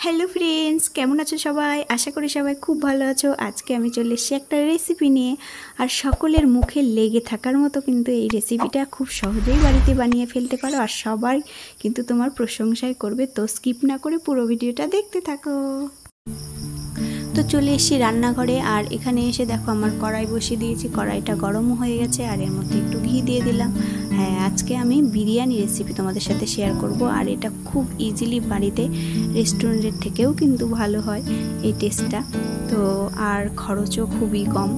Hello friends, কেমন আছো সবাই? আশা করি সবাই খুব ভালো আছো। আজকে আমি চলে এসেছি একটা রেসিপি নিয়ে, আর সকলের মুখে লেগে থাকার মতো কিন্তু এই রেসিপিটা খুব সহজেই বাড়িতে বানিয়ে ফেলতে পারো, আর সবাই কিন্তু তোমার প্রশংসাই করবে। তো স্কিপ না করে পুরো ভিডিওটা দেখতে থাকো। তো চলে এসেছি রান্নাঘরে, আর এখানে এসে দেখো আমার কড়াই বসিয়ে দিয়েছি। কড়াইটা গরমও হয়ে গেছে, আর এর মধ্যে একটু ঘি দিয়ে দিলাম। হ্যাঁ, আজকে আমি বিরিয়ানি রেসিপি তোমাদের সাথে শেয়ার করব, আর এটা খুব ইজিলি বাড়িতে রেস্টুরেন্টের থেকেও কিন্তু ভালো হয় এই টেস্টটা। তো আর খরচও খুবই কম,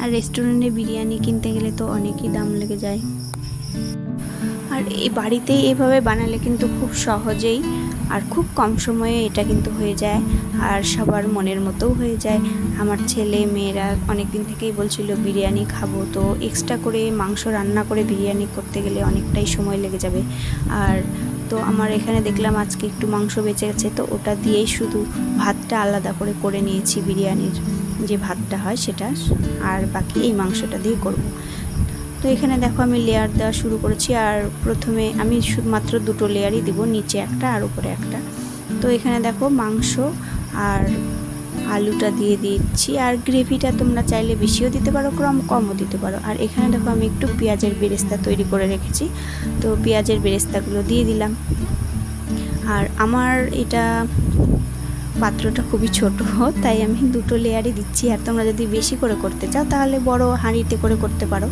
আর রেস্টুরেন্টে বিরিয়ানি কিনতে গেলে তো অনেকই দাম লেগে যায়, আর এই বাড়িতে এভাবে বানালে কিন্তু খুব সহজেই আর খুব কম সময়ে এটা কিন্তু হয়ে যায়, আর সবার মনের মতোও হয়ে যায়। আমার ছেলে মেয়েরা অনেক দিন থেকেই বলছিল বিরিয়ানি খাবো, তো এক্সট্রা করে মাংস রান্না করে বিরিয়ানি করতে গেলে অনেকটাই সময় লেগে যাবে। আর তো আমার এখানে দেখলাম আজকে একটু মাংস বেঁচে গেছে, তো ওটা দিয়েই শুধু ভাতটা আলাদা করে নিয়েছি, বিরিয়ানির যে ভাতটা হয় সেটা, আর বাকি এই মাংসটা দিয়ে করব। তো এখানে দেখো আমি লেয়ার দেওয়া শুরু করেছি, আর প্রথমে আমি শুধুমাত্র দুটো লেয়ারই দিব, নিচে একটা আর উপরে একটা। তো এখানে দেখো মাংস আর আলুটা দিয়ে দিচ্ছি, আর গ্রেভিটা তোমরা চাইলে বেশিও দিতে পারো, কমও দিতে পারো। আর এখানে দেখো আমি একটু পেঁয়াজের বেরেস্তা তৈরি করে রেখেছি, তো পেঁয়াজের বেরেস্তাগুলো দিয়ে দিলাম। আর আমার এটা পাত্রটা খুবই ছোট, তাই আমি দুটো লেয়ারই দিচ্ছি। আর তোমরা যদি বেশি করে করতে চাও তাহলে বড় হাঁড়িতে করে করতে পারো।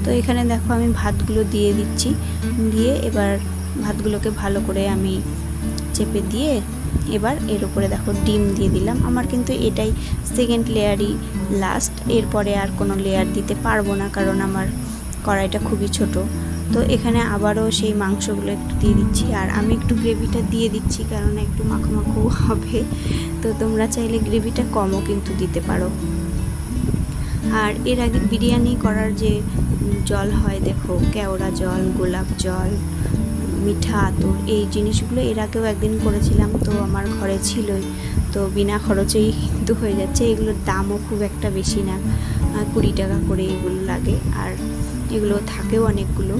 তো এখানে দেখো আমি ভাতগুলো দিয়ে দিচ্ছি, দিয়ে এবার ভাতগুলোকে ভালো করে আমি চেপে দিয়ে এবার এর উপরে দেখো ডিম দিয়ে দিলাম। আমার কিন্তু এটাই সেকেন্ড লেয়ারই লাস্ট, এরপরে আর কোনো লেয়ার দিতে পারবো না, কারণ আমার কড়াইটা খুবই ছোট। তো এখানে আবারও সেই মাংসগুলো একটু দিয়ে দিচ্ছি, আর আমি একটু গ্রেভিটা দিয়ে দিচ্ছি কারণ একটু মাখো মাখো হবে। তো তোমরা চাইলে গ্রেভিটা কমও কিন্তু দিতে পারো। আর এর আগে বিরিয়ানি করার যে জল হয় দেখো, কেওড়া জল, গোলাপ জল, মিঠা আতর, এই জিনিসগুলো এর আগেও একদিন করেছিলাম, তো আমার ঘরে ছিলই, তো বিনা খরচেই কিন্তু হয়ে যাচ্ছে। এগুলোর দামও খুব একটা বেশি না, 20 টাকা করে এগুলো লাগে, আর এগুলো থাকেও অনেকগুলো।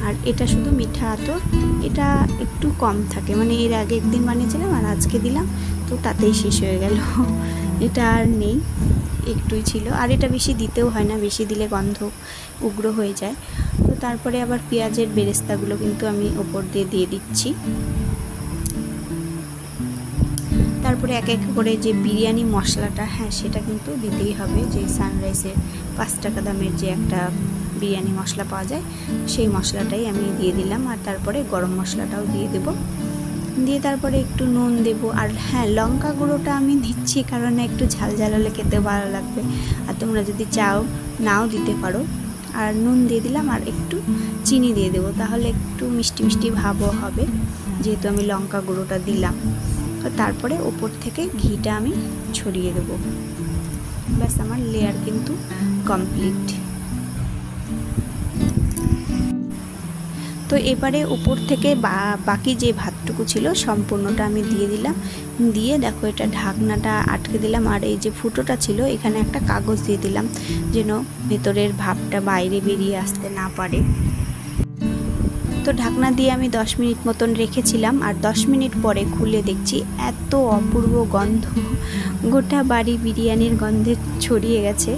আর এটা শুধু মিঠা আতর, এটা একটু কম থাকে, মানে এর আগে একদিন বানিয়েছিলাম আর আজকে দিলাম, তো তাতেই শেষ হয়ে গেল। এটা আর নেই, একটুই ছিল। আর এটা বেশি দিতেও হয় না, বেশি দিলে গন্ধ উগ্র হয়ে যায়। তো তারপরে আবার পেঁয়াজের বেরেস্তাগুলো কিন্তু আমি ওপর দিয়ে দিচ্ছি। তারপরে এক এক করে যে বিরিয়ানি মশলাটা, হ্যাঁ সেটা কিন্তু দিতেই হবে, যে সানরাইজের 5 টাকা দামের যে একটা বিরিয়ানি মশলা পাওয়া যায়, সেই মশলাটাই আমি দিয়ে দিলাম। আর তারপরে গরম মশলাটাও দিয়ে দেব, দিয়ে তারপরে একটু নুন দেব। আর হ্যাঁ, লঙ্কা গুঁড়োটা আমি দিচ্ছি কারণ একটু ঝাল ঝাল হলে খেতে ভালো লাগবে, আর তোমরা যদি চাও নাও দিতে পারো। আর নুন দিয়ে দিলাম, আর একটু চিনি দিয়ে দেবো, তাহলে একটু মিষ্টি মিষ্টি ভাবও হবে, যেহেতু আমি লঙ্কা গুঁড়োটা দিলাম। তো তারপরে ওপর থেকে ঘিটা আমি ছড়িয়ে দেবো, ব্যাস আমার লেয়ার কিন্তু কমপ্লিট। তো এবারে উপর থেকে বাকি যে ভাতটুকু ছিল সম্পূর্ণটা আমি দিয়ে দিলাম, দিয়ে দেখো এটা ঢাকনাটা আটকে দিলাম। আর এই যে ফুটোটা ছিল এখানে একটা কাগজ দিয়ে দিলাম, যেন ভেতরের ভাপটা বাইরে বেরিয়ে আসতে না পারে। তো ঢাকনা দিয়ে আমি 10 মিনিট মতন রেখেছিলাম, আর 10 মিনিট পরে খুলে দেখছি এত অপূর্ব গন্ধ, গোটা বাড়ি বিরিয়ানির গন্ধে ছড়িয়ে গেছে,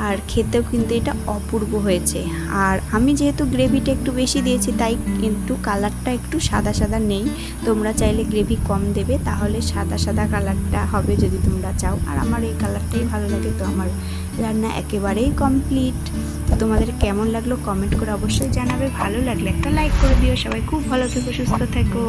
আর খেতেও কিন্তু এটা অপূর্ব হয়েছে। আর আমি যেহেতু গ্রেভিটা একটু বেশি দিয়েছি, তাই কিন্তু কালারটা একটু সাদা সাদা নেই, তোমরা চাইলে গ্রেভি কম দেবে, তাহলে সাদা সাদা কালারটা হবে যদি তোমরা চাও। আর আমার এই কালারটাই ভালো লাগে, তো আমার রান্না একেবারেই কমপ্লিট। তো তোমাদের কেমন লাগলো কমেন্ট করে অবশ্যই জানাবে, ভালো লাগলে একটা লাইক করে দিও। সবাই খুব ভালো থেকো, সুস্থ থেকো।